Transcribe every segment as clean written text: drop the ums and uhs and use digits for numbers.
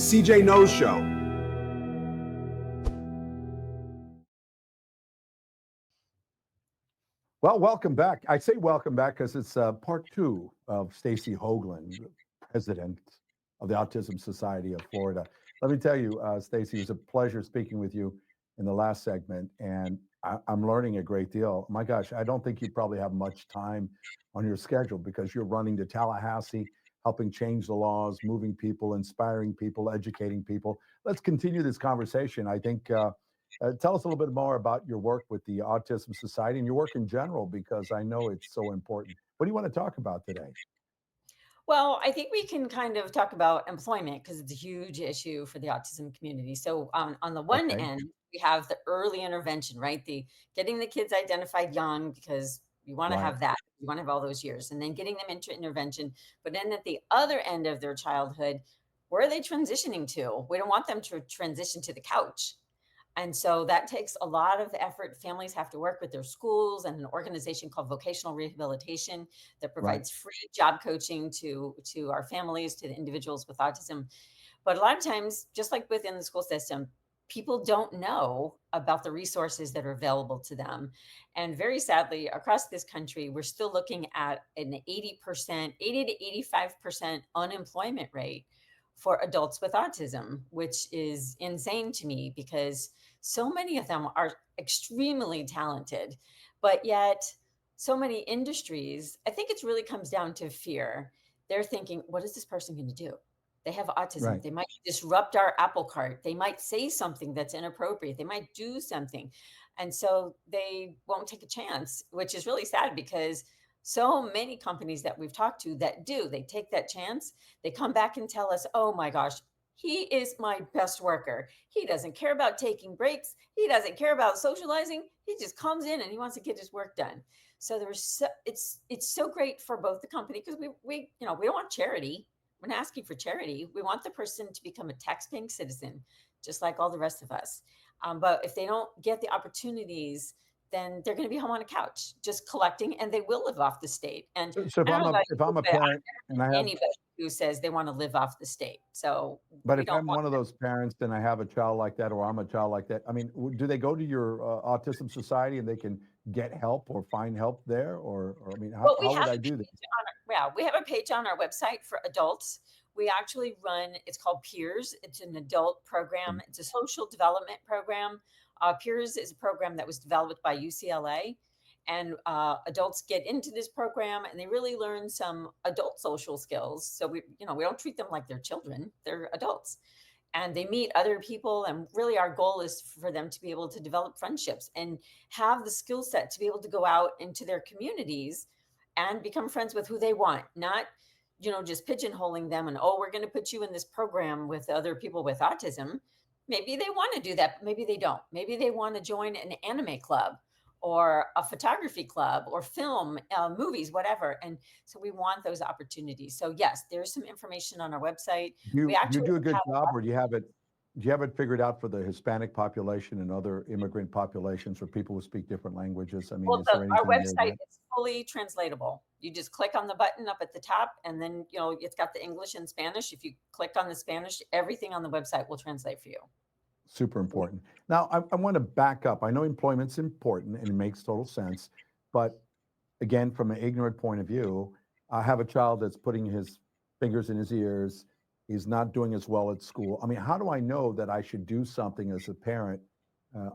CJ Knows Show. Well, welcome back. I say welcome back because it's part two of Stacey Hoaglund, president of the Autism Society of Florida. Let me tell you, Stacey, it was a pleasure speaking with you in the last segment, and I'm learning a great deal. My gosh, I don't think you probably have much time on your schedule because you're running to Tallahassee, helping change the laws, moving people, inspiring people, educating people. Let's continue this conversation. I think tell us a little bit more about your work with the Autism Society and your work in general, because I know it's so important. What do you want to talk about today? Well, I think we can kind of talk about employment because it's a huge issue for the autism community. So on the one Okay. end, we have the early intervention, right? The getting the kids identified young because you want to Right. have that. You want to have all those years and then getting them into intervention. But then at the other end of their childhood, where are they transitioning to? We don't want them to transition to the couch. And so that takes a lot of effort. Families have to work with their schools and an organization called Vocational Rehabilitation that Right. provides free job coaching to our families, to the individuals with autism. But a lot of times, just like within the school system, people don't know about the resources that are available to them. And very sadly, across this country, we're still looking at an 80%, 80 to 85% unemployment rate for adults with autism, which is insane to me because so many of them are extremely talented, but yet so many industries, I think it really comes down to fear. They're thinking, what is this person going to do? They have autism. Right. They might disrupt our apple cart. They might say something that's inappropriate. They might do something. And so they won't take a chance, which is really sad because so many companies that we've talked to that do, they take that chance. They come back and tell us, oh my gosh, he is my best worker. He doesn't care about taking breaks. He doesn't care about socializing. He just comes in and he wants to get his work done. So it's so great for both the company because we we don't want charity. We're not asking for charity. We want the person to become a tax-paying citizen, just like all the rest of us. But if they don't get the opportunities, then they're going to be home on a couch just collecting, and they will live off the state. And So I don't know about if you, I'm a but I've parent and I never heard have, anybody who says they want to live off the state. So but we if don't I'm want one of those parents and I have a child like that, or I'm a child like that, I mean, do they go to your Autism Society and they can get help or find help there, or I mean, Well, we how would have I a do that? page on we have a page on our website for adults. We actually run, it's called Peers. It's an adult program. It's a social development program. Peers is a program that was developed by UCLA. And adults get into this program and they really learn some adult social skills. So we don't treat them like they're children, they're adults. And they meet other people. And really, our goal is for them to be able to develop friendships and have the skill set to be able to go out into their communities and become friends with who they want, not just pigeonholing them and, oh, we're going to put you in this program with other people with autism. Maybe they want to do that, but maybe they don't. Maybe they want to join an anime club or a photography club or film, movies, whatever. And so we want those opportunities. So yes, there's some information on our website. We Do you actually do a good have job, or do you have it figured out for the Hispanic population and other immigrant populations or people who speak different languages? I mean, well, is there our anything there website yet? is fully translatable. You just click on the button up at the top, and then it's got the English and Spanish. If you click on the Spanish, everything on the website will translate for you. Super important. Now, I want to back up. I know employment's important and it makes total sense, but again, from an ignorant point of view, I have a child that's putting his fingers in his ears. He's not doing as well at school. I mean, how do I know that I should do something as a parent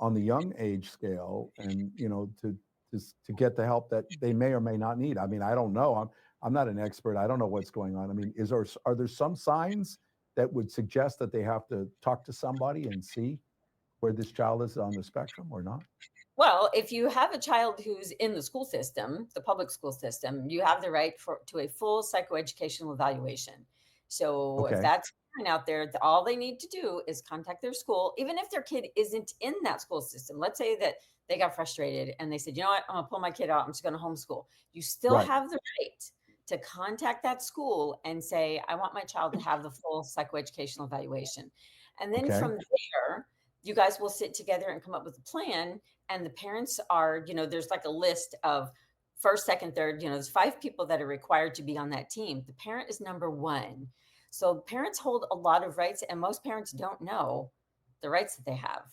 on the young age scale, and to get the help that they may or may not need? I mean, I don't know. I'm not an expert. I don't know what's going on. I mean, are there some signs that would suggest that they have to talk to somebody and see where this child is on the spectrum or not? Well, if you have a child who's in the school system, the public school system, you have the right to a full psychoeducational evaluation. So if Okay. that's out there, all they need to do is contact their school, even if their kid isn't in that school system. Let's say that they got frustrated and they said, you know what, I'm gonna pull my kid out. I'm just going to homeschool. You still Right. have the right to contact that school and say, I want my child to have the full psychoeducational evaluation. And then Okay. from there, you guys will sit together and come up with a plan. And the parents are, there's like a list of first, second, third, there's 5 people that are required to be on that team. The parent is number 1. So parents hold a lot of rights, and most parents don't know the rights that they have.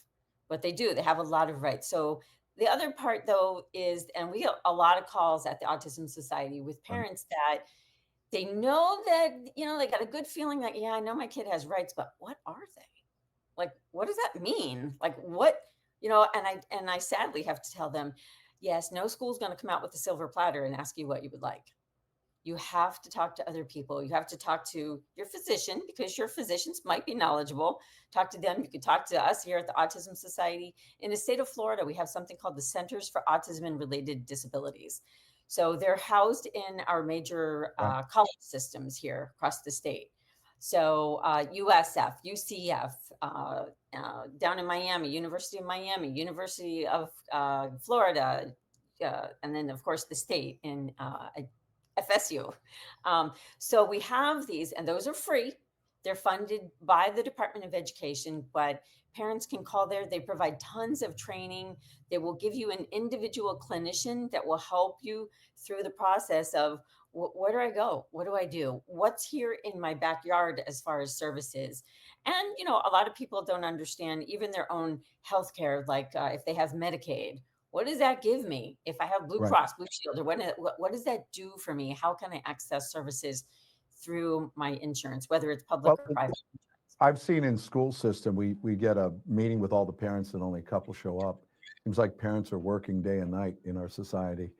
But they do, they have a lot of rights. So the other part, though, is, and we get a lot of calls at the Autism Society with Right. parents that they know that, they got a good feeling that, yeah, I know my kid has rights, but what are they? Like, what does that mean? Like, what, and I sadly have to tell them, yes, no school's going to come out with a silver platter and ask you what you would like. You have to talk to other people. You have to talk to your physician, because your physicians might be knowledgeable. Talk to them. You could talk to us here at the Autism Society. In the state of Florida, we have something called the Centers for Autism and Related Disabilities. So they're housed in our major Right. college systems here across the state. So USF, UCF, down in Miami, University of Miami, University of Florida, and then of course the state in FSU. So we have these, and those are free. They're funded by the Department of Education, but parents can call there. They provide tons of training. They will give you an individual clinician that will help you through the process of where do I go? What do I do? What's here in my backyard as far as services? And, a lot of people don't understand even their own health care, like if they have Medicaid. What does that give me if I have Blue Right. Cross Blue Shield, or what does that do for me? How can I access services through my insurance, whether it's public Well, or private? I've seen in school system, we get a meeting with all the parents and only a couple show up. Seems like parents are working day and night in our society,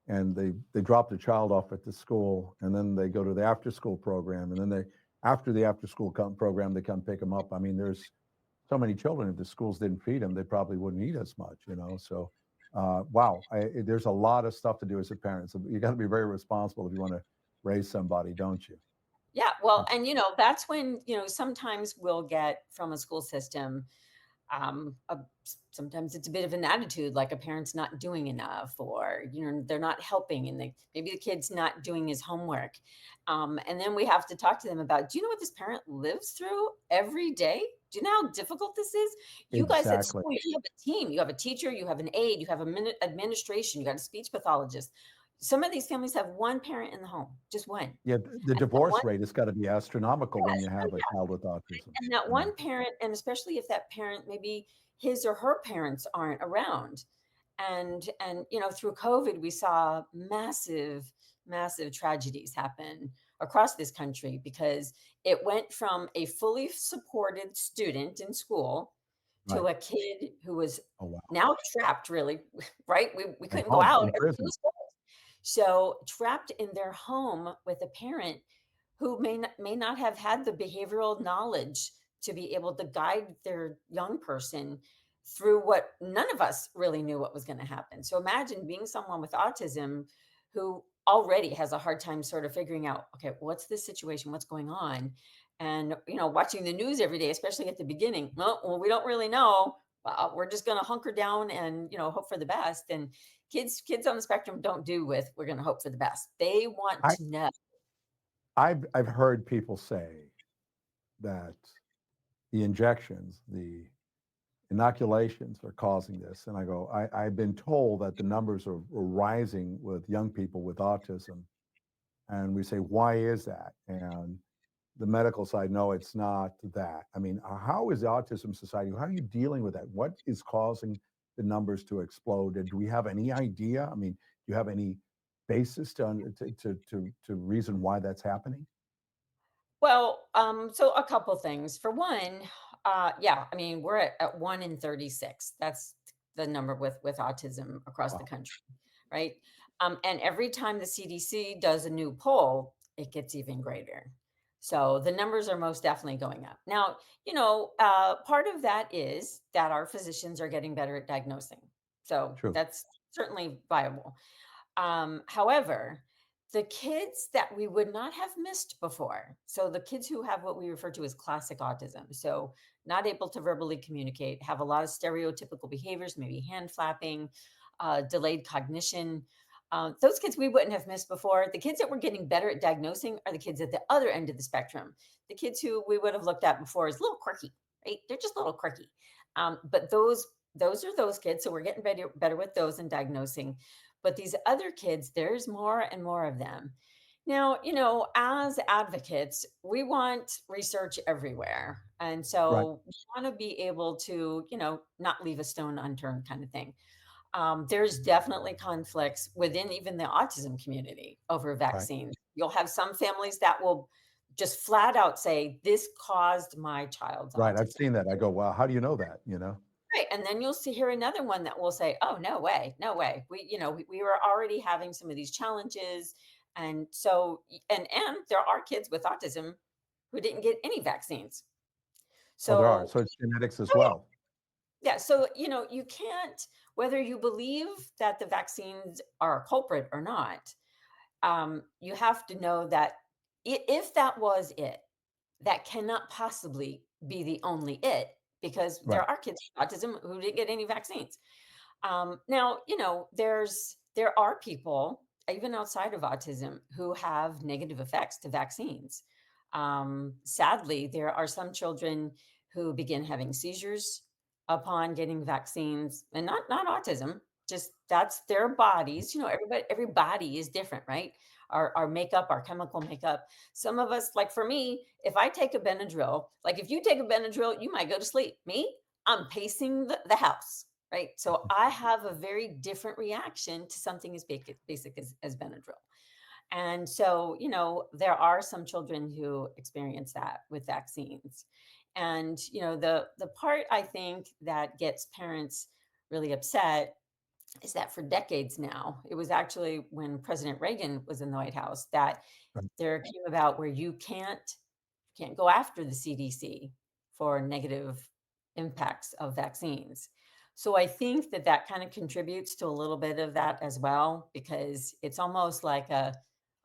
and they drop the child off at the school, and then they go to the after school program, and then after the after school program, they come pick them up. I mean, there's so many children. If the schools didn't feed them, they probably wouldn't eat as much. So, wow, there's a lot of stuff to do as a parent. So you got to be very responsible if you want to raise somebody, don't you? Yeah, well, and that's when, sometimes we'll get from a school system, a, sometimes it's a bit of an attitude, like a parent's not doing enough, or they're not helping, and maybe the kid's not doing his homework, and then we have to talk to them about, do you know what this parent lives through every day? Do you know how difficult this is? You guys at Exactly. school, you have a team, you have a teacher, you have an aide, you have a minute administration, you got a speech pathologist. Some of these families have one parent in the home, just one, and Yeah, the that one. divorce rate has got to be astronomical when you Yes, have a child with autism. and that I mean, one parent, and especially if that parent, maybe his or her parents aren't around. And through COVID, we saw massive tragedies happen across this country, because it went from a fully supported student in school to right. a kid who was Oh, wow. now trapped, really, right? We At couldn't go home, out, in everything prison. was closed. So trapped in their home with a parent who may not have had the behavioral knowledge to be able to guide their young person through what none of us really knew what was going to happen. So imagine being someone with autism who already has a hard time sort of figuring out, okay, what's this situation? What's going on? And, watching the news every day, especially at the beginning. Well, we don't really know. We're just going to hunker down and, hope for the best. And kids on the spectrum don't do with we're going to hope for the best. They want I to know. I've heard people say that the injections, the inoculations are causing this, and I go, I've been told that the numbers are rising with young people with autism, and we say, why is that? And the medical side, no, it's not that. I mean, how is the Autism Society? How are you dealing with that? What is causing the numbers to explode? And do we have any idea? I mean, do you have any basis to reason why that's happening? Well, so a couple things. For one, yeah, I mean, we're at 1 in 36. That's the number with autism across the Wow. country, right? And every time the CDC does a new poll, it gets even greater. So the numbers are most definitely going up. Now, part of that is that our physicians are getting better at diagnosing. So True. that's certainly viable. However, the kids that we would not have missed before, so the kids who have what we refer to as classic autism, so not able to verbally communicate, have a lot of stereotypical behaviors, maybe hand flapping, delayed cognition. Those kids we wouldn't have missed before. The kids that we're getting better at diagnosing are the kids at the other end of the spectrum. The kids who we would have looked at before as a little quirky, right? They're just a little quirky. But those are those kids. So we're getting better with those in diagnosing. But these other kids, there's more and more of them. Now, as advocates, we want research everywhere. And Right. so we want to be able to, not leave a stone unturned kind of thing. There's definitely conflicts within even the autism community over Right. vaccines. You'll have some families that will just flat out say, this caused my child's Right. I've autism. seen that. I go, wow, how do you know that? You know? Right, and then you'll see here another one that will say, "Oh, no way, no way. We were already having some of these challenges." And so and there are kids with autism who didn't get any vaccines. Oh, there are. So So it's genetics as oh, well. yeah, so, you can't, whether you believe that the vaccines are a culprit or not, you have to know that if that was it, that cannot possibly be the only it, because there Right. are kids with autism who didn't get any vaccines. Now, there are people even outside of autism who have negative effects to vaccines. Sadly, there are some children who begin having seizures upon getting vaccines, and not autism. Just that's their bodies. Every body is different, right? Our makeup, our chemical makeup. Some of us, like for me, if I take a Benadryl, like if you take a Benadryl, you might go to sleep. Me, I'm pacing the house, right? So I have a very different reaction to something as basic as Benadryl. And so, there are some children who experience that with vaccines. And, the part I think that gets parents really upset is that for decades now, it was actually when President Reagan was in the White House that Right. there came about where you can't go after the CDC for negative impacts of vaccines. So I think that kind of contributes to a little bit of that as well, because it's almost like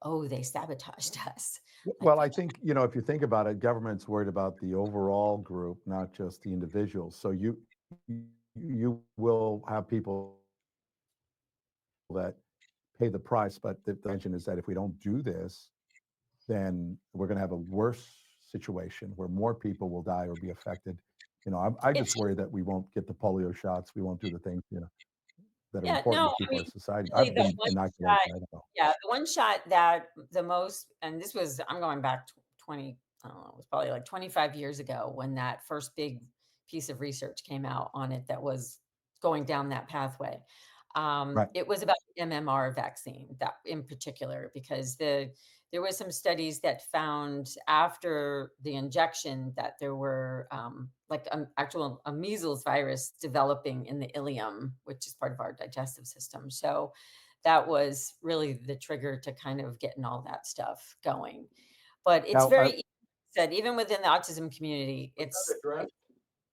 oh, they sabotaged us. Like, Well, I think, if you think about it, government's worried about the overall group, not just the individuals. So you will have people that pay the price, but the tension is that if we don't do this, then we're going to have a worse situation where more people will die or be affected. I just it's worry that we won't get the polio shots. We won't do the things, that are Yeah, important no, to keep our society. really I've the been one inoculated. shot I don't know. yeah, the one shot that the most, and this was, I'm going back 20, I don't know, it was probably like 25 years ago when that first big piece of research came out on it that was going down that pathway. Right. It was about the MMR vaccine, that in particular, because there was some studies that found after the injection that there were like actual a measles virus developing in the ileum, which is part of our digestive system. So that was really the trigger to kind of getting all that stuff going. But it's Now, very said, even within the autism community, Was that addressed?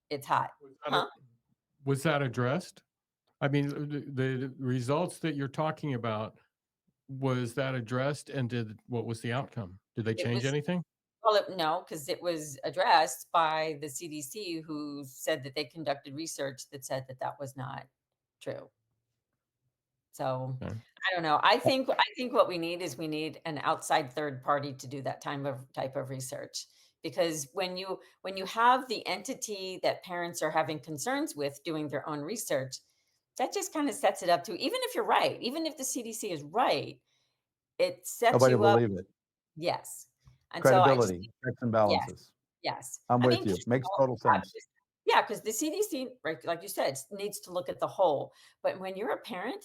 it's hot. Was that Huh? was that addressed? I mean, the results that you're talking about, was that addressed, and what was the outcome? Did they It change was anything? Well, no, because it was addressed by the CDC, who said that they conducted research that said that that was not true. So Okay. I don't know. I think what we need is we need an outside third party to do that type of research. Because when you have the entity that parents are having concerns with doing their own research, that just kind of sets it up to, even if you're right, even if the CDC is right, it sets nobody you will up. believe it. Yes. And so I just Credibility, checks and yes. balances. Yes. I'm I mean, with 'cause, you. Makes total sense. yeah, because the CDC, right, like you said, needs to look at the whole. But when you're a parent,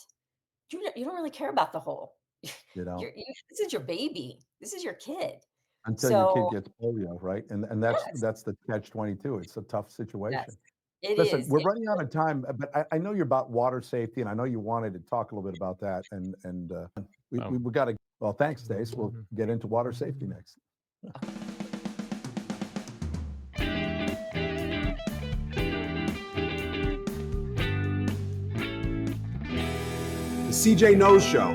you don't really care about the whole. You know, This is your baby. This is your kid. until your kid So gets polio, right? And that's yes, that's the catch-22. It's a tough situation. yes, it Listen, is. we're running out of time, but I know you're about water safety, and I know you wanted to talk a little bit about that. And we got to. Well, thanks, Stace. We'll get into water safety next. The CJ Knows Show